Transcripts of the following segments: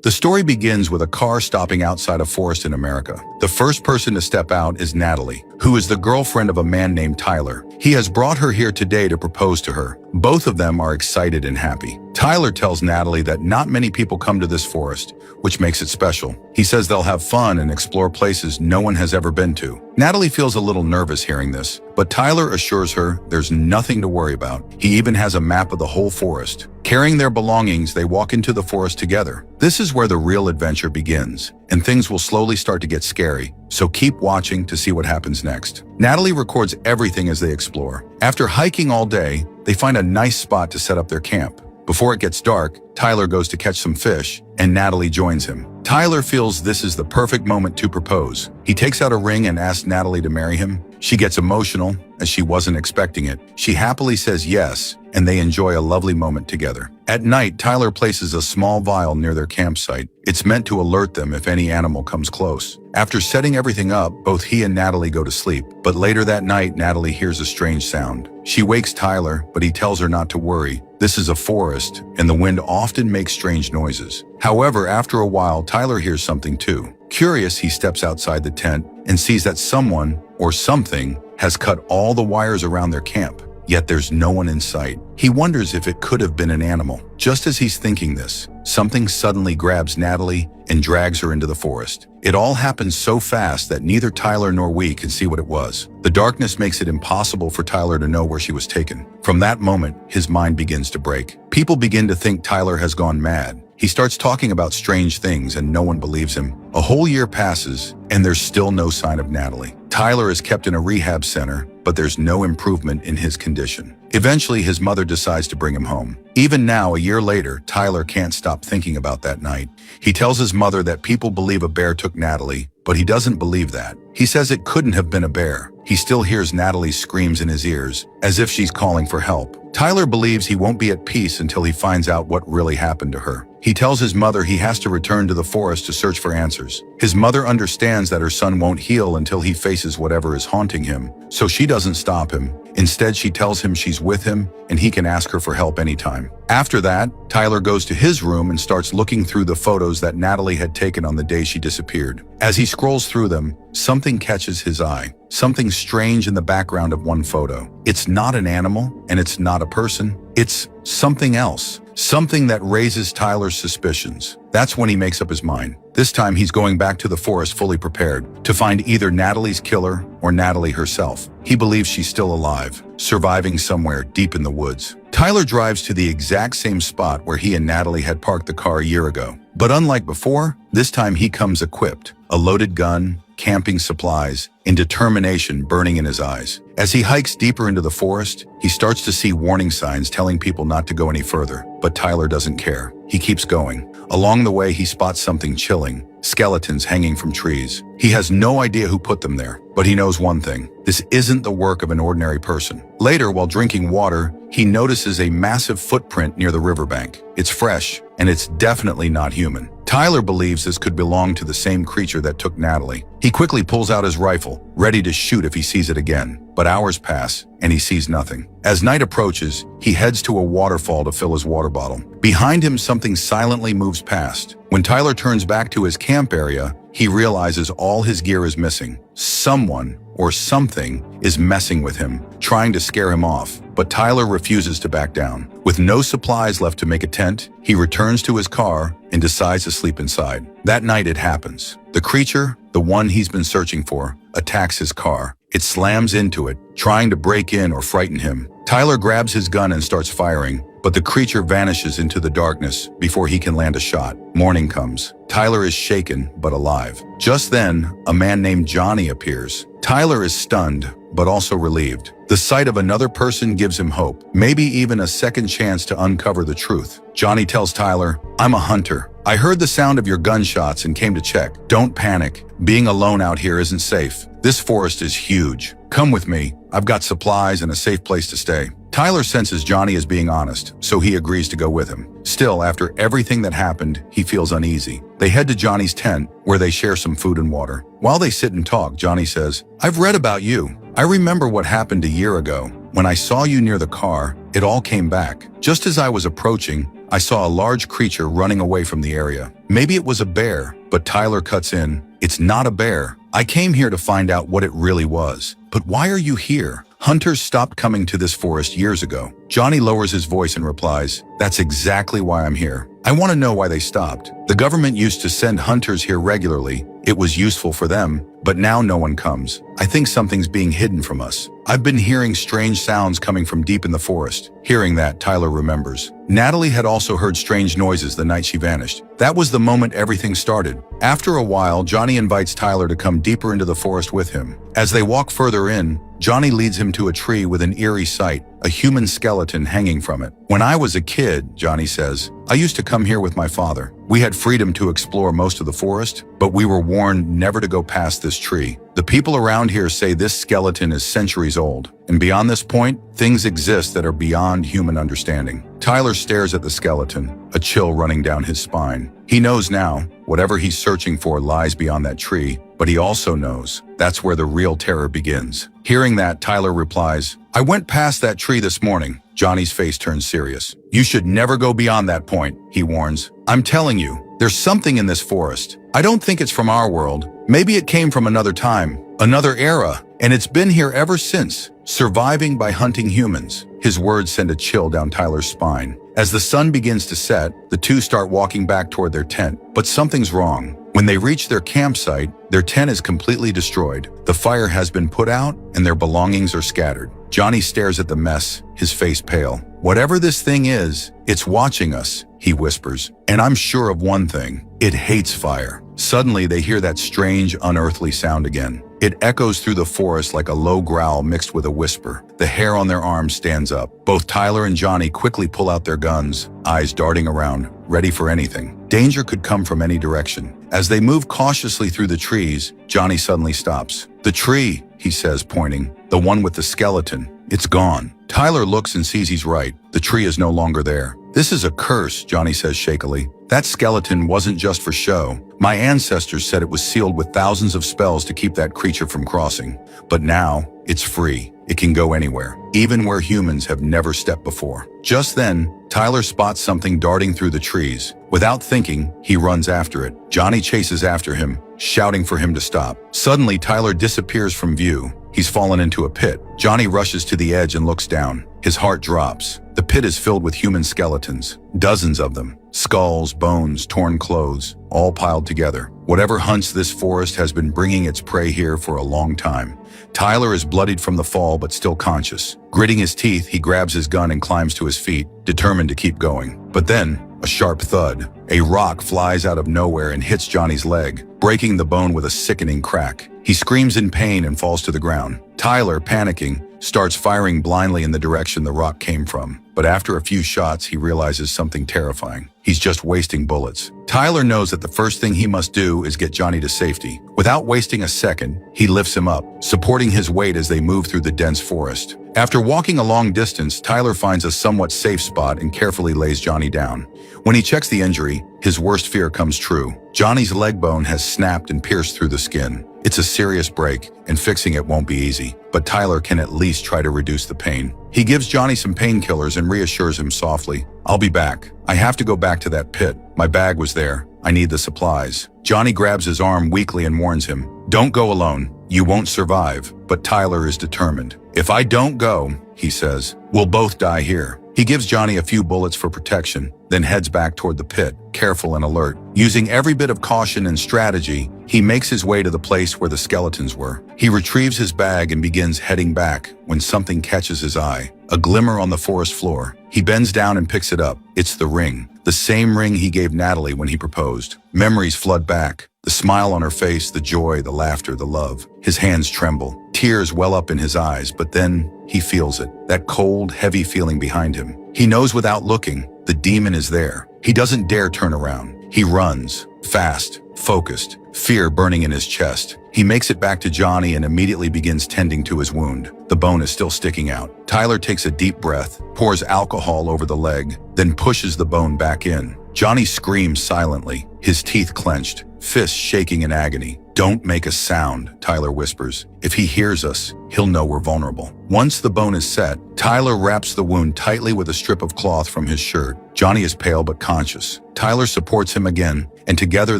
The story begins with a car stopping outside a forest in America. The first person to step out is Natalie, who is the girlfriend of a man named Tyler. He has brought her here today to propose to her. Both of them are excited and happy. Tyler tells Natalie that not many people come to this forest, which makes it special. He says they'll have fun and explore places no one has ever been to. Natalie feels a little nervous hearing this, but Tyler assures her there's nothing to worry about. He even has a map of the whole forest. Carrying their belongings, they walk into the forest together. This is where the real adventure begins, and things will slowly start to get scary, so keep watching to see what happens next. Natalie records everything as they explore. After hiking all day, they find a nice spot to set up their camp. Before it gets dark, Tyler goes to catch some fish, and Natalie joins him. Tyler feels this is the perfect moment to propose. He takes out a ring and asks Natalie to marry him. She gets emotional, as she wasn't expecting it. She happily says yes, and they enjoy a lovely moment together. At night, Tyler places a small vial near their campsite. It's meant to alert them if any animal comes close. After setting everything up, both he and Natalie go to sleep. But later that night, Natalie hears a strange sound. She wakes Tyler, but he tells her not to worry. This is a forest, and the wind often makes strange noises. However, after a while, Tyler hears something too. Curious, he steps outside the tent and sees that someone, or something, has cut all the wires around their camp. Yet there's no one in sight. He wonders if it could have been an animal. Just as he's thinking this, something suddenly grabs Natalie and drags her into the forest. It all happens so fast that neither Tyler nor we can see what it was. The darkness makes it impossible for Tyler to know where she was taken. From that moment, his mind begins to break. People begin to think Tyler has gone mad. He starts talking about strange things and no one believes him. A whole year passes and there's still no sign of Natalie. Tyler is kept in a rehab center, but there's no improvement in his condition. Eventually, his mother decides to bring him home. Even now, a year later, Tyler can't stop thinking about that night. He tells his mother that people believe a bear took Natalie, but he doesn't believe that. He says it couldn't have been a bear. He still hears Natalie's screams in his ears, as if she's calling for help. Tyler believes he won't be at peace until he finds out what really happened to her. He tells his mother he has to return to the forest to search for answers. His mother understands that her son won't heal until he faces whatever is haunting him, so she doesn't stop him. Instead, she tells him she's with him and he can ask her for help anytime. After that, Tyler goes to his room and starts looking through the photos that Natalie had taken on the day she disappeared. As he scrolls through them, something catches his eye. Something strange in the background of one photo. It's not an animal and it's not a person. It's something else. Something that raises Tyler's suspicions. That's when he makes up his mind. This time he's going back to the forest fully prepared to find either Natalie's killer or Natalie herself. He believes she's still alive, surviving somewhere deep in the woods. Tyler drives to the exact same spot where he and Natalie had parked the car a year ago. But unlike before, this time he comes equipped. A loaded gun, camping supplies, and determination burning in his eyes. As he hikes deeper into the forest, he starts to see warning signs telling people not to go any further. But Tyler doesn't care. He keeps going. Along the way, he spots something chilling. Skeletons hanging from trees. He has no idea who put them there, but he knows one thing. This isn't the work of an ordinary person. Later, while drinking water, he notices a massive footprint near the riverbank. It's fresh, and it's definitely not human. Tyler believes this could belong to the same creature that took Natalie. He quickly pulls out his rifle, ready to shoot if he sees it again. But hours pass, and he sees nothing. As night approaches, he heads to a waterfall to fill his water bottle. Behind him, something silently moves past. When Tyler turns back to his camp area, he realizes all his gear is missing. Someone or something is messing with him, trying to scare him off. But Tyler refuses to back down. With no supplies left to make a tent, he returns to his car and decides to sleep inside. That night it happens. The creature, the one he's been searching for, attacks his car. It slams into it, trying to break in or frighten him. Tyler grabs his gun and starts firing, but the creature vanishes into the darkness before he can land a shot. Morning comes. Tyler is shaken but alive. Just then, a man named Johnny appears. Tyler is stunned, but also relieved. The sight of another person gives him hope, maybe even a second chance to uncover the truth. Johnny tells Tyler, "I'm a hunter. I heard the sound of your gunshots and came to check. Don't panic. Being alone out here isn't safe. This forest is huge. Come with me. I've got supplies and a safe place to stay." Tyler senses Johnny is being honest, so he agrees to go with him. Still, after everything that happened, he feels uneasy. They head to Johnny's tent, where they share some food and water. While they sit and talk, Johnny says, "I've read about you. I remember what happened a year ago. When I saw you near the car, it all came back. Just as I was approaching, I saw a large creature running away from the area. Maybe it was a bear, but Tyler cuts in. It's not a bear. I came here to find out what it really was. But why are you here? Hunters stopped coming to this forest years ago. Johnny lowers his voice and replies, that's exactly why I'm here. I want to know why they stopped. The government used to send hunters here regularly. It was useful for them, but now no one comes. I think something's being hidden from us. I've been hearing strange sounds coming from deep in the forest. Hearing that, Tyler remembers. Natalie had also heard strange noises the night she vanished. That was the moment everything started. After a while, Johnny invites Tyler to come deeper into the forest with him. As they walk further in, Johnny leads him to a tree with an eerie sight, a human skeleton hanging from it. When I was a kid, Johnny says, I used to come here with my father. We had freedom to explore most of the forest, but we were warned never to go past this tree. The people around here say this skeleton is centuries old, and beyond this point, things exist that are beyond human understanding. Tyler stares at the skeleton, a chill running down his spine. He knows now, whatever he's searching for lies beyond that tree, but he also knows that's where the real terror begins. Hearing that, Tyler replies, I went past that tree this morning. Johnny's face turns serious. You should never go beyond that point, he warns. I'm telling you, there's something in this forest. I don't think it's from our world. Maybe it came from another time, another era, and it's been here ever since, surviving by hunting humans. His words send a chill down Tyler's spine. As the sun begins to set, the two start walking back toward their tent, but something's wrong. When they reach their campsite, their tent is completely destroyed. The fire has been put out, and their belongings are scattered. Johnny stares at the mess, his face pale. Whatever this thing is, it's watching us, he whispers. And I'm sure of one thing, it hates fire. Suddenly, they hear that strange, unearthly sound again. It echoes through the forest like a low growl mixed with a whisper. The hair on their arms stands up. Both Tyler and Johnny quickly pull out their guns, eyes darting around, ready for anything. Danger could come from any direction. As they move cautiously through the trees, Johnny suddenly stops. The tree, he says, pointing. The one with the skeleton. It's gone. Tyler looks and sees he's right. The tree is no longer there. This is a curse, Johnny says shakily. That skeleton wasn't just for show. My ancestors said it was sealed with thousands of spells to keep that creature from crossing. But now, it's free. It can go anywhere, even where humans have never stepped before. Just then, Tyler spots something darting through the trees. Without thinking, he runs after it. Johnny chases after him, shouting for him to stop. Suddenly, Tyler disappears from view. He's fallen into a pit. Johnny rushes to the edge and looks down. His heart drops. The pit is filled with human skeletons, dozens of them. Skulls, bones, torn clothes, all piled together. Whatever hunts this forest has been bringing its prey here for a long time. Tyler is bloodied from the fall but still conscious. Gritting his teeth, he grabs his gun and climbs to his feet, determined to keep going. But then, a sharp thud. A rock flies out of nowhere and hits Johnny's leg, breaking the bone with a sickening crack. He screams in pain and falls to the ground. Tyler, panicking, starts firing blindly in the direction the rock came from. But after a few shots, he realizes something terrifying. He's just wasting bullets. Tyler knows that the first thing he must do is get Johnny to safety. Without wasting a second, he lifts him up, supporting his weight as they move through the dense forest. After walking a long distance, Tyler finds a somewhat safe spot and carefully lays Johnny down. When he checks the injury, his worst fear comes true. Johnny's leg bone has snapped and pierced through the skin. It's a serious break, and fixing it won't be easy, but Tyler can at least try to reduce the pain. He gives Johnny some painkillers and reassures him softly. I'll be back. I have to go back to that pit. My bag was there. I need the supplies. Johnny grabs his arm weakly and warns him, don't go alone. You won't survive. But Tyler is determined. If I don't go, he says, we'll both die here. He gives Johnny a few bullets for protection, then heads back toward the pit, careful and alert. Using every bit of caution and strategy, he makes his way to the place where the skeletons were. He retrieves his bag and begins heading back when something catches his eye. A glimmer on the forest floor. He bends down and picks it up. It's the ring. The same ring he gave Natalie when he proposed. Memories flood back. The smile on her face, the joy, the laughter, the love. His hands tremble. Tears well up in his eyes, but then he feels it. That cold, heavy feeling behind him. He knows without looking, the demon is there. He doesn't dare turn around. He runs, fast, focused, fear burning in his chest. He makes it back to Johnny and immediately begins tending to his wound. The bone is still sticking out. Tyler takes a deep breath, pours alcohol over the leg, then pushes the bone back in. Johnny screams silently, his teeth clenched, fists shaking in agony. "Don't make a sound," Tyler whispers. "If he hears us, he'll know we're vulnerable." Once the bone is set, Tyler wraps the wound tightly with a strip of cloth from his shirt. Johnny is pale but conscious. Tyler supports him again, and together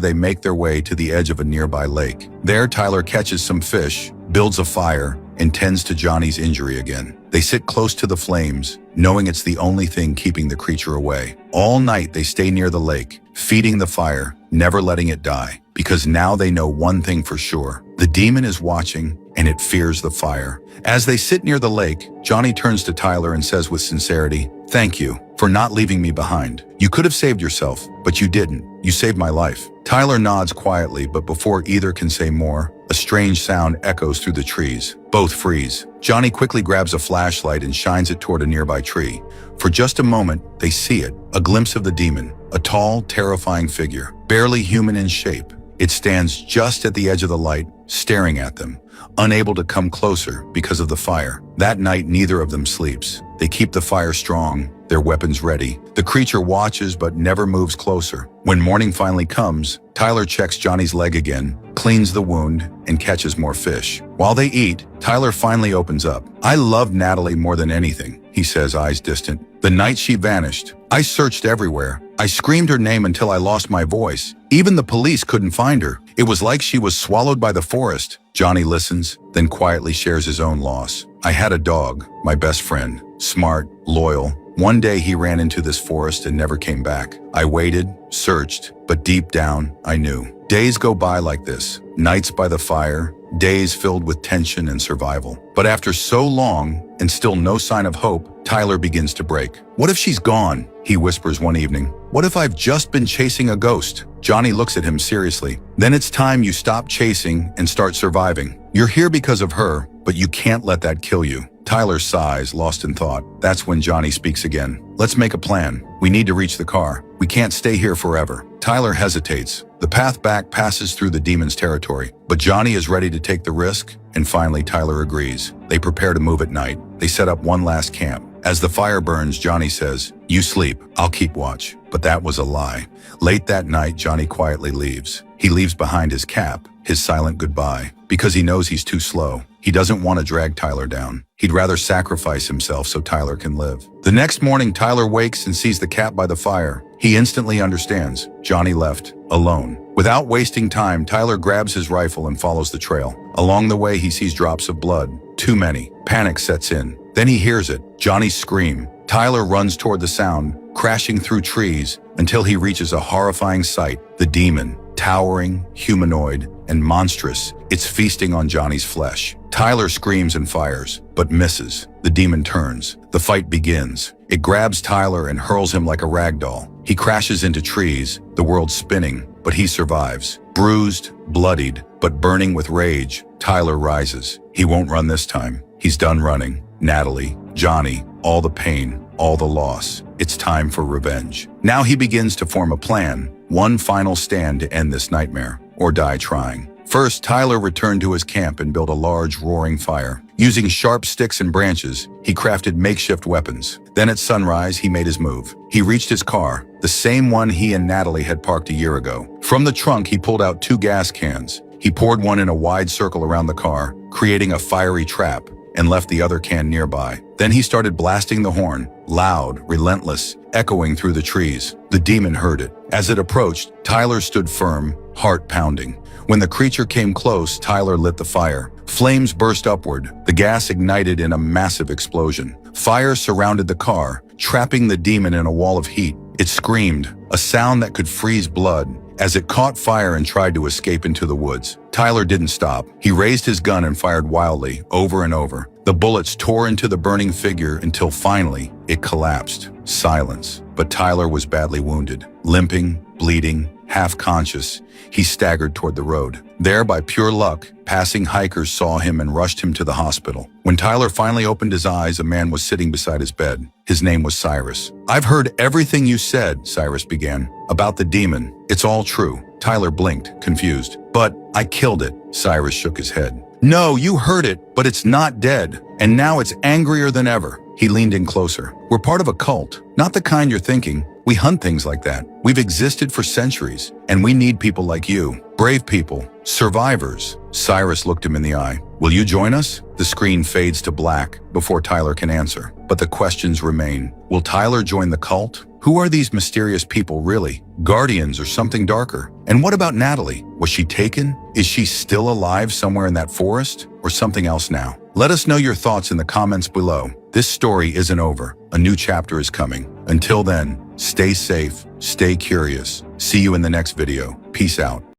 they make their way to the edge of a nearby lake. There, Tyler catches some fish, builds a fire, and tends to Johnny's injury again. They sit close to the flames, knowing it's the only thing keeping the creature away. All night they stay near the lake, feeding the fire, never letting it die, because now they know one thing for sure. The demon is watching, and it fears the fire. As they sit near the lake, Johnny turns to Tyler and says with sincerity, "Thank you for not leaving me behind. You could have saved yourself, but you didn't. You saved my life." Tyler nods quietly, but before either can say more, a strange sound echoes through the trees. Both freeze. Johnny quickly grabs a flashlight and shines it toward a nearby tree. For just a moment, they see it, a glimpse of the demon, a tall, terrifying figure, barely human in shape. It stands just at the edge of the light, staring at them, unable to come closer because of the fire. That night, neither of them sleeps. They keep the fire strong, their weapons ready. The creature watches but never moves closer. When morning finally comes, Tyler checks Johnny's leg again, cleans the wound, and catches more fish. While they eat, Tyler finally opens up. "I loved Natalie more than anything," he says, eyes distant. "The night she vanished, I searched everywhere. I screamed her name until I lost my voice. Even the police couldn't find her. It was like she was swallowed by the forest." Johnny listens, then quietly shares his own loss. "I had a dog, my best friend, smart, loyal. One day he ran into this forest and never came back. I waited, searched, but deep down, I knew." Days go by like this, nights by the fire, days filled with tension and survival. But after so long, and still no sign of hope, Tyler begins to break. "What if she's gone?" he whispers one evening. "What if I've just been chasing a ghost?" Johnny looks at him seriously. "Then it's time you stop chasing and start surviving. You're here because of her, but you can't let that kill you." Tyler sighs, lost in thought. That's when Johnny speaks again. "Let's make a plan. We need to reach the car. We can't stay here forever." Tyler hesitates. The path back passes through the demon's territory, but Johnny is ready to take the risk, and finally Tyler agrees. They prepare to move at night. They set up one last camp. As the fire burns, Johnny says, "You sleep, I'll keep watch." But that was a lie. Late that night, Johnny quietly leaves. He leaves behind his cap, his silent goodbye, because he knows he's too slow. He doesn't want to drag Tyler down. He'd rather sacrifice himself so Tyler can live. The next morning, Tyler wakes and sees the cap by the fire. He instantly understands. Johnny left, alone. Without wasting time, Tyler grabs his rifle and follows the trail. Along the way, he sees drops of blood. Too many. Panic sets in. Then he hears it. Johnny's scream. Tyler runs toward the sound, crashing through trees until he reaches a horrifying sight. The demon, towering, humanoid, and monstrous. It's feasting on Johnny's flesh. Tyler screams and fires, but misses. The demon turns. The fight begins. It grabs Tyler and hurls him like a rag doll. He crashes into trees, the world spinning, but he survives. Bruised, bloodied, but burning with rage, Tyler rises. He won't run this time. He's done running. Natalie, Johnny, all the pain, all the loss. It's time for revenge. Now he begins to form a plan, one final stand to end this nightmare, or die trying. First, Tyler returned to his camp and built a large, roaring fire. Using sharp sticks and branches, he crafted makeshift weapons. Then at sunrise, he made his move. He reached his car, the same one he and Natalie had parked a year ago. From the trunk, he pulled out 2 gas cans. He poured one in a wide circle around the car, creating a fiery trap, and left the other can nearby. Then he started blasting the horn, loud, relentless, echoing through the trees. The demon heard it. As it approached, Tyler stood firm, heart pounding. When the creature came close, Tyler lit the fire. Flames burst upward. The gas ignited in a massive explosion. Fire surrounded the car, trapping the demon in a wall of heat. It screamed, a sound that could freeze blood, as it caught fire and tried to escape into the woods. Tyler didn't stop. He raised his gun and fired wildly, over and over. The bullets tore into the burning figure until finally it collapsed. Silence. But Tyler was badly wounded. Limping, bleeding, half conscious, he staggered toward the road. There, by pure luck, passing hikers saw him and rushed him to the hospital. When Tyler finally opened his eyes, a man was sitting beside his bed. His name was Cyrus. "I've heard everything you said," Cyrus began, "about the demon. It's all true." Tyler blinked, confused. "But I killed it," Cyrus shook his head. "No, you heard it, but it's not dead. And now it's angrier than ever." He leaned in closer. "We're part of a cult. Not the kind you're thinking. We hunt things like that. We've existed for centuries, and we need people like you. Brave people, survivors. Cyrus looked him in the eye. Will you join us? The screen fades to black before Tyler can answer. But the questions remain. Will Tyler join the cult? Who are these mysterious people really? Guardians or something darker? And what about Natalie? Was she taken? Is she still alive somewhere in that forest? Or something else now? Let us know your thoughts in the comments below. This story isn't over. A new chapter is coming. Until then, stay safe, stay curious. See you in the next video. Peace out.